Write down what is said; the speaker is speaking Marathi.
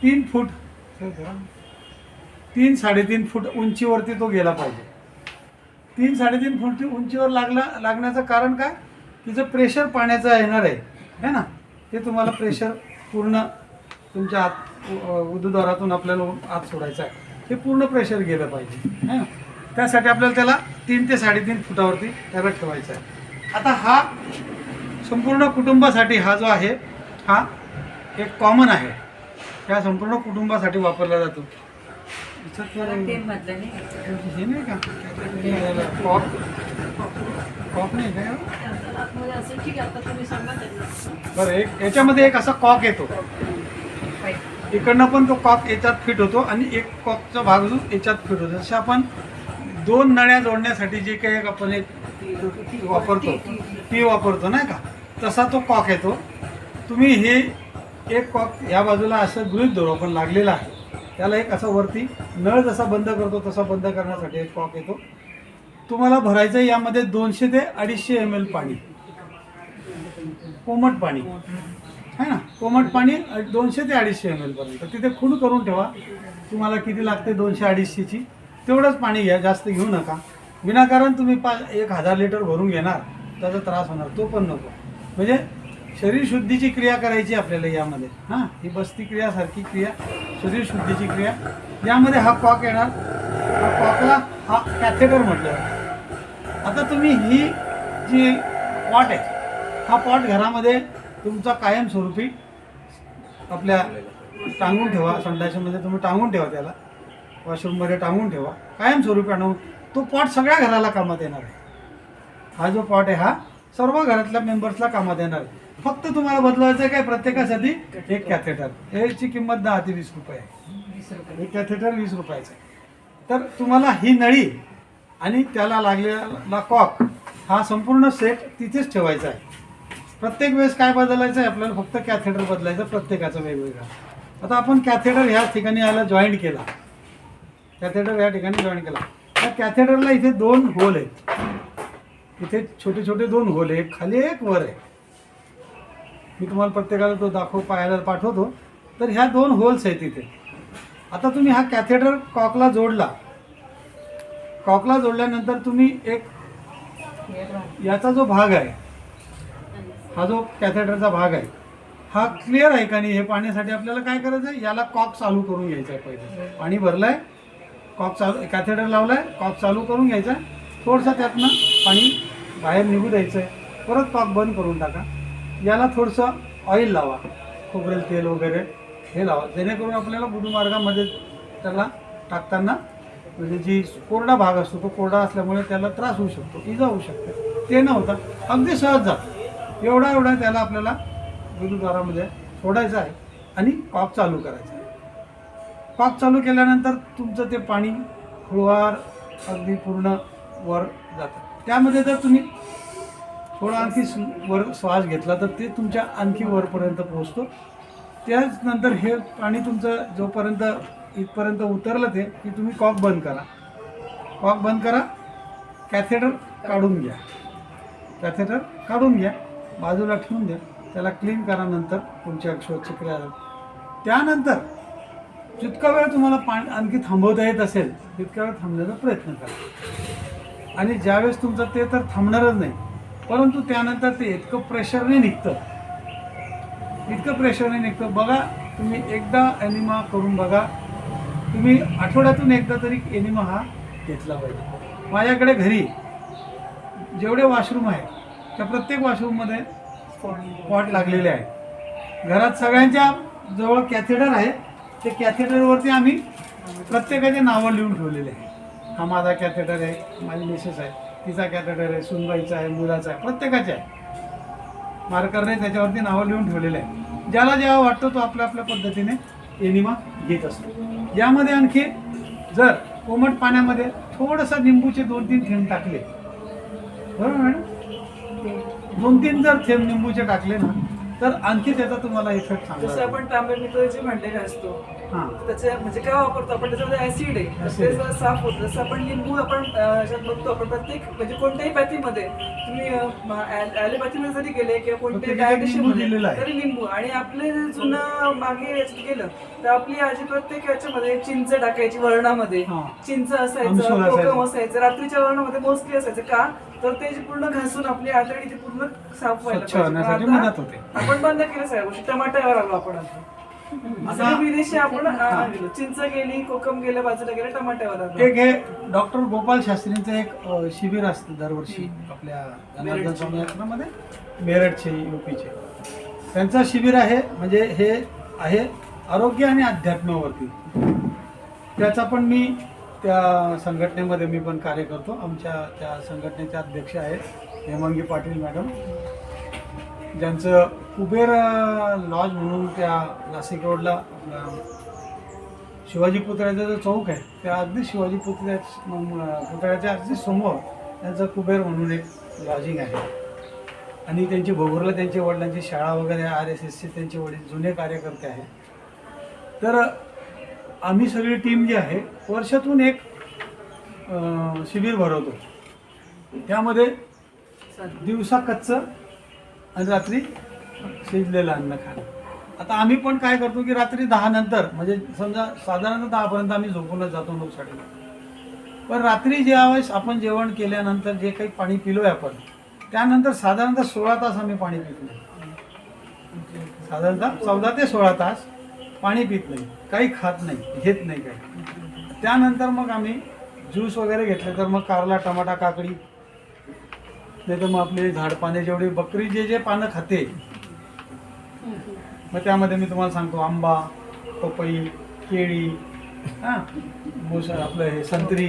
3 फूट 3-3.5 फूट उंचीवरती तो गेला पाहिजे. 3-3.5 फूट उंचीवर लागण्याचं कारण काय? तिचं प्रेशर पाण्याचं येणार आहे ना, ते तुम्हाला प्रेशर पूर्ण तुमच्या आत उदुद्वारातून आपल्याला आत सोडायचं आहे. हे पूर्ण प्रेशर गेलं पाहिजे है ना. त्यासाठी आपल्याला त्याला 3 ते 3.5 फुटावरती त्याला ठेवायचं आहे. आता हा संपूर्ण कुटुंबासाठी हा जो आहे हा एक कॉमन आहे, ह्या संपूर्ण कुटुंबासाठी वापरला जातो. हे नाही का कॉक नाही काय बरं, याच्यामध्ये एक असा कॉक येतो, इकडनं पण तो कॉक याच्यात फिट होतो आणि एक कॉकचा भाग जो याच्यात फिट होतो. जसं आपण 2 नळ्या जोडण्यासाठी जे काही आपण एक वापरतो टी वापरतो नाही का, तसा तो कॉक येतो. तुम्ही हे एक कॉक या बाजूला असं गृहीत धरू आपण लागलेला आहे, त्याला एक असं वरती नळ जसा बंद करतो तसा बंद करण्यासाठी एक कॉक येतो. तुम्हाला भरायचं यामध्ये 200 ते 250 ml पाणी, कोमट पाणी है ना, कोमट पाणी 200 ते 250 ml पर्यंत. तिथे खूण करून ठेवा, तुम्हाला किती लागते 200-250ची तेवढंच पाणी घ्या, जास्त घेऊ नका. विनाकारण तुम्ही 1000 लिटर भरून घेणार त्याचा त्रास होणार, तो पण नको. म्हणजे शरीर शुद्धीची क्रिया करायची आपल्याला यामध्ये. हां, ही बस्ती क्रियासारखी क्रिया, शरीर शुद्धीची क्रिया. यामध्ये हा कॉक येणार, हा कॉकला हा कॅथेटर म्हटलं. आता तुम्ही ही जी पॉट आहे, हा पॉट घरामध्ये तुमचा कायमस्वरूपी आपल्या टांगून ठेवा. संडासामध्ये तुम्ही टांगून ठेवा, त्याला वॉशरूममध्ये टांगून ठेवा, कायमस्वरूपी आणून. तो पॉट सगळ्या घराला कामात येणार आहे. हा जो पॉट आहे हा सर्व घरातल्या मेंबर्सला कामात येणार आहे. फक्त तुम्हाला बदलवायचं आहे काय, प्रत्येकासाठी एक कॅथेटर. याची किंमत 10 ते 20 रुपये आहे. एक कॅथेटर 20 रुपयाचं आहे. तर तुम्हाला ही नळी आणि त्याला लागलेला कॉक हा संपूर्ण सेट तिथेच ठेवायचा आहे. प्रत्येक वेळेस काय बदलायचं आहे आपल्याला, फक्त कॅथेटर बदलायचं, प्रत्येकाचं वेगवेगळा. आता आपण कॅथेटर ह्या ठिकाणी याला जॉईंट केला, कॅथेटर या ठिकाणी जॉईंट केला. त्या कॅथेटरला इथे 2 होल आहेत, इथे छोटे छोटे 2 होल आहे, खाली एक वर आहे. मी तुम्हाला प्रत्येकाला तो पाहायला पाठवतो. तर ह्या 2 होल्स आहेत इथे. आता तुम्ही हा कॅथेटर कॉकला जोडला, कॉकला जोडल्यानंतर तुम्ही एक याचा जो भाग आहे, हा जो कॅथेटरचा भाग आहे हा क्लिअर आहे का नाही हे पाहण्यासाठी आपल्याला काय करायचं आहे, याला कॉक चालू करून घ्यायचं आहे. पहिले पाणी भरलंय, कॉक चालू, कॅथेटर लावलाय, कॉक चालू करून घ्यायचा आहे. थोडंसं त्यातनं पाणी बाहेर निघू द्यायचं आहे, परत कॉक बंद करून टाका. याला थोडंसं ऑइल लावा, खोबरेल तेल वगैरे हे लावा, जेणेकरून आपल्याला गुदमार्गामध्ये त्याला टाकताना म्हणजे जी कोरडा भाग असतो तो कोरडा असल्यामुळे त्याला त्रास होऊ शकतो, इजा होऊ शकते. ते न होता अगदी सहज जातं. एवढा त्याला आपल्याला गुरुद्वारामध्ये सोडायचं आहे आणि कॉक चालू करायचं आहे. कॉक चालू केल्यानंतर तुमचं ते पाणी हळूवार अगदी पूर्ण वर जातं. त्यामध्ये जर तुम्ही थोडा आणखी वर श्वास घेतला तर ते तुमच्या आणखी वरपर्यंत पोहोचतो. त्याचनंतर हे पाणी तुमचं जोपर्यंत इथपर्यंत उतरलं ते की तुम्ही कॉक बंद करा. कॉक बंद करा, कॅथेटर काढून घ्या, कॅथेटर काढून घ्या, बाजूला ठेवून द्या, त्याला क्लीन करा. नंतर तुमची स्वच्छ क्रिया झाली. त्यानंतर जितका वेळ तुम्हाला पाणी आणखी थांबवता येत असेल तितका वेळ थांबण्याचा प्रयत्न करा. आणि ज्यावेळेस तुमचं ते तर थांबणारच नाही, परंतु त्यानंतर ते इतकं प्रेशरने निघतं, इतकं प्रेशरने निघतं. बघा तुम्ही एकदा एनिमा करून बघा, तुम्ही आठवड्यातून एकदा तरी एनिमा हा घेतला पाहिजे. माझ्याकडे घरी जेवढे वॉशरूम आहे त्या प्रत्येक वॉशरूममध्ये पॉट लागलेले आहे. घरात सगळ्यांच्या जवळ कॅथेटर आहे. ते कॅथेटरवरती आम्ही प्रत्येकाचे नावं लिहून ठेवलेले आहे. हा माझा कॅथेटर आहे, माझी मिसेस आहे, तिचा कॅथेटर आहे, सुनबाईचा आहे, मुलाचा आहे, प्रत्येकाचे आहे. मार्करने त्याच्यावरती नावं लिहून ठेवलेले आहे. ज्याला जेव्हा वाटतं तो आपल्या आपल्या पद्धतीने एनिमा घेत असतो. यामध्ये आणखी जर कोमट पाण्यामध्ये थोडंसं निंबूचे 2-3 थेंब टाकले, बरोबर मॅडम, 2-3 जर थेंब निंबूचे टाकले ना तर आणखी त्याचा तुम्हाला इफेक्ट जसं चांगला आपण तांबे मित्राची भांडे घासतो हां त्याचे म्हणजे काय वापरतो आपण त्याच्यामध्ये ऍसिड आहे तर ते जरा साफ होतं. जसं आपण लिंबू आपण ह्याच्यात बघतो आपण प्रत्येक म्हणजे कोणत्याही पॅथीमध्ये तुम्ही ॲलोपॅथीमध्ये जरी गेले किंवा कोणत्याही लिंबू डायटिशियन दिलेला आहे. तरी लिंबू आणि आपले जुनं मागे याच्यात गेलं तर आपली आजी प्रत्येक याच्यामध्ये चिंच टाकायची वरणामध्ये हां. चिंच आमसूल असायचं असायचं. कोकम असायचं रात्रीच्या वरणामध्ये मोस्टली असायचं का तर ते जे पूर्ण घासून आपली आतडी ती पूर्ण साफ व्हायला स्वच्छ पाहिजे. पण होण्यासाठी आता मदत होते. आपण बंद केलं सगळ्या गोष्टी टमाट्यावर आलो आपण आता आता विदेशी आपण गेलो चिंच गेली कोकम गेलं बाजूला गेलं टमाट्यावर आलो. एक हे डॉक्टर गोपाल शास्त्रींचं एक शिबिर असतं दरवर्षी आपल्या जनार्दन स्वामी आश्रमामध्ये मेरठचे UPचे त्यांचं शिबिर आहे. म्हणजे हे आहे आरोग्य आणि अध्यात्मावरती. त्याचा पण मी त्या संघटनेमध्ये मी पण कार्य करतो. आमच्या त्या संघटनेचे अध्यक्ष आहेत हेमांगी पाटील मॅडम, ज्यांचं कुबेर लॉज म्हणून त्या नाशिक रोडला आपला शिवाजी पुतळ्याचा जो चौक आहे त्या अगदी शिवाजी पुतळ्याच्या अगदी समोर त्यांचं कुबेर म्हणून एक लॉजिंग आहे. आणि त्यांची भोगूरला त्यांच्या वडिलांची शाळा वगैरे RSSचे त्यांचे वडील जुने कार्यकर्ते आहेत. तर आम्ही सगळी टीम जी आहे वर्षातून एक शिबिर भरवतो. त्यामध्ये दिवसा कच्चं आणि रात्री शिजलेलं अन्न खाणं. आता आम्ही पण काय करतो की रात्री 10 नंतर म्हणजे समजा साधारणतः 10 पर्यंत आम्ही झोपूनच जातो 9-9:30. पण रात्री ज्यावेळेस आपण जेवण केल्यानंतर जे काही पाणी पिलोय आपण त्यानंतर साधारणतः 16 तास आम्ही पाणी पित नाही. साधारणतः 14 ते 16 तास पाणी पित नाही, काही खात नाही, घेत नाही काही. त्यानंतर मग आम्ही ज्यूस वगैरे घेतले तर मग कारला टमाटा काकडी नाही तर मग आपले झाडपाने जेवढी बकरी जे पानं खाते मग त्यामध्ये मी तुम्हाला सांगतो आंबा, पपई, केळी, हां आपलं हे संत्री,